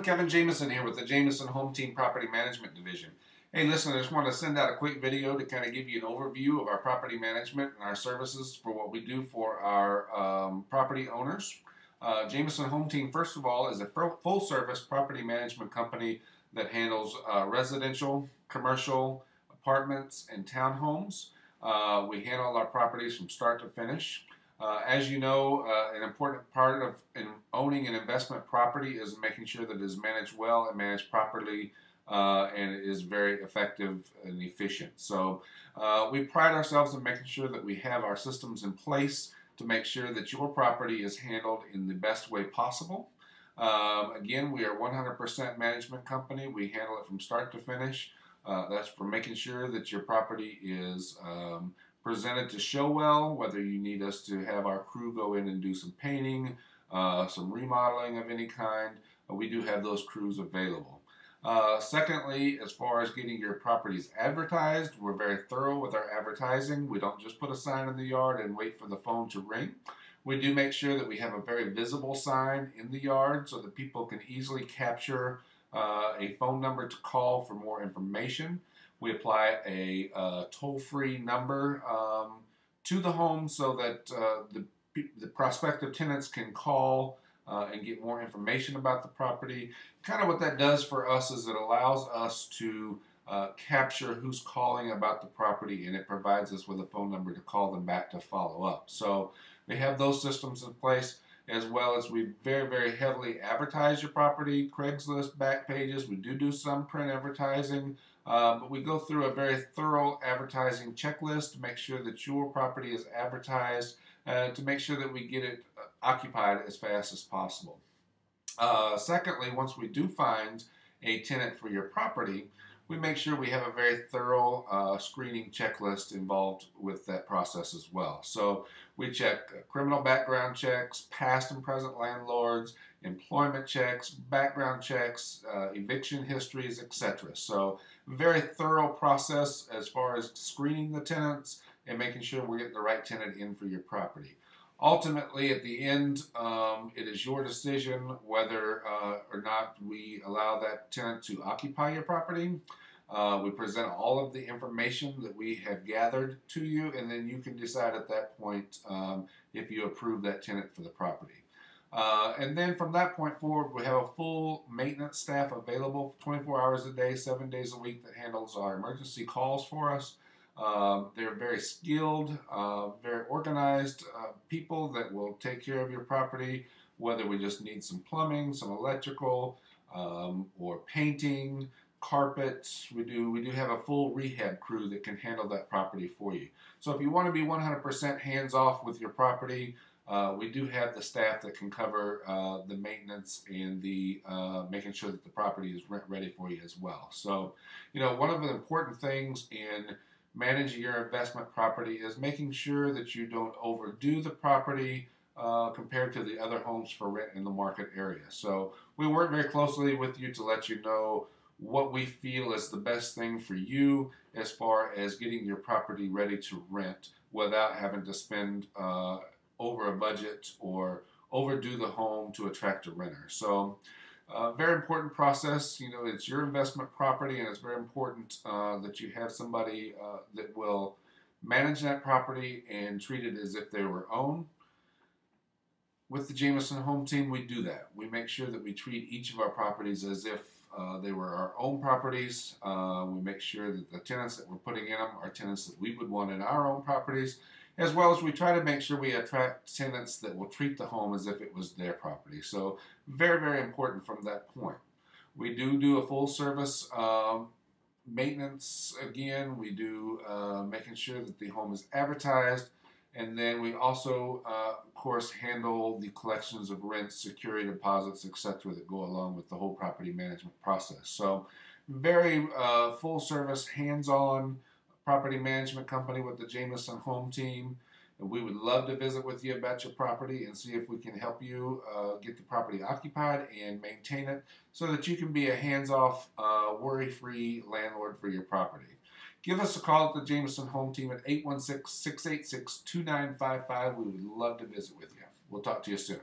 Kevin Jamieson here with the Jamieson Home Team Property Management Division. Hey, listen, I just want to send out a quick video to kind of give you an overview of our property management and our services for what we do for our property owners. Jamieson Home Team, first of all, is a full-service property management company that handles residential, commercial, apartments, and townhomes. We handle our properties from start to finish. As you know, an important part of owning an investment property is making sure that it is managed well and managed properly, and it is very effective and efficient. So we pride ourselves in making sure that we have our systems in place to make sure that your property is handled in the best way possible. Again, we are 100% management company. We handle it from start to finish. That's for making sure that your property is presented to show well, whether you need us to have our crew go in and do some painting, some remodeling of any kind. We do have those crews available. Secondly, as far as getting your properties advertised, we're very thorough with our advertising. We don't just put a sign in the yard and wait for the phone to ring. We do make sure that we have a very visible sign in the yard so that people can easily capture a phone number to call for more information. We apply a toll-free number to the home so that the prospective tenants can call and get more information about the property. Kind of what that does for us is it allows us to capture who's calling about the property, and it provides us with a phone number to call them back to follow up. So we have those systems in place, as well as we very, very heavily advertise your property, Craigslist, back pages. We do some print advertising, but we go through a very thorough advertising checklist to make sure that your property is advertised, to make sure that we get it occupied as fast as possible. Secondly, once we do find a tenant for your property, we make sure we have a very thorough screening checklist involved with that process as well. So we check criminal background checks, past and present landlords, employment checks, background checks, eviction histories, etc. So very thorough process as far as screening the tenants and making sure we're getting the right tenant in for your property. Ultimately, at the end, it is your decision whether or not we allow that tenant to occupy your property. We present all of the information that we have gathered to you, and then you can decide at that point if you approve that tenant for the property. And then from that point forward, we have a full maintenance staff available 24 hours a day, 7 days a week that handles our emergency calls for us. They're very skilled, very organized people that will take care of your property, whether we just need some plumbing, some electrical, or painting, carpets. We do have a full rehab crew that can handle that property for you. So if you want to be 100% hands-off with your property, we do have the staff that can cover the maintenance and the making sure that the property is rent ready for you as well. So, you know, one of the important things in managing your investment property is making sure that you don't overdo the property compared to the other homes for rent in the market area. So we work very closely with you to let you know what we feel is the best thing for you as far as getting your property ready to rent without having to spend over a budget or overdo the home to attract a renter. So very important process. You know, it's your investment property, and it's very important that you have somebody that will manage that property and treat it as if they were owned. With the Jamieson Home Team, we do that. We make sure that we treat each of our properties as if they were our own properties. We make sure that the tenants that we're putting in them are tenants that we would want in our own properties, as well as we try to make sure we attract tenants that will treat the home as if it was their property. So very, very important from that point. We do a full service maintenance. Again, we do making sure that the home is advertised. And then we also, of course, handle the collections of rents, security deposits, etc. that go along with the whole property management process. So very full service, hands-on property management company with the Jamieson Home Team. And we would love to visit with you about your property and see if we can help you get the property occupied and maintain it so that you can be a hands-off, worry-free landlord for your property. Give us a call at the Jamieson Home Team at 816-686-2955. We would love to visit with you. We'll talk to you soon.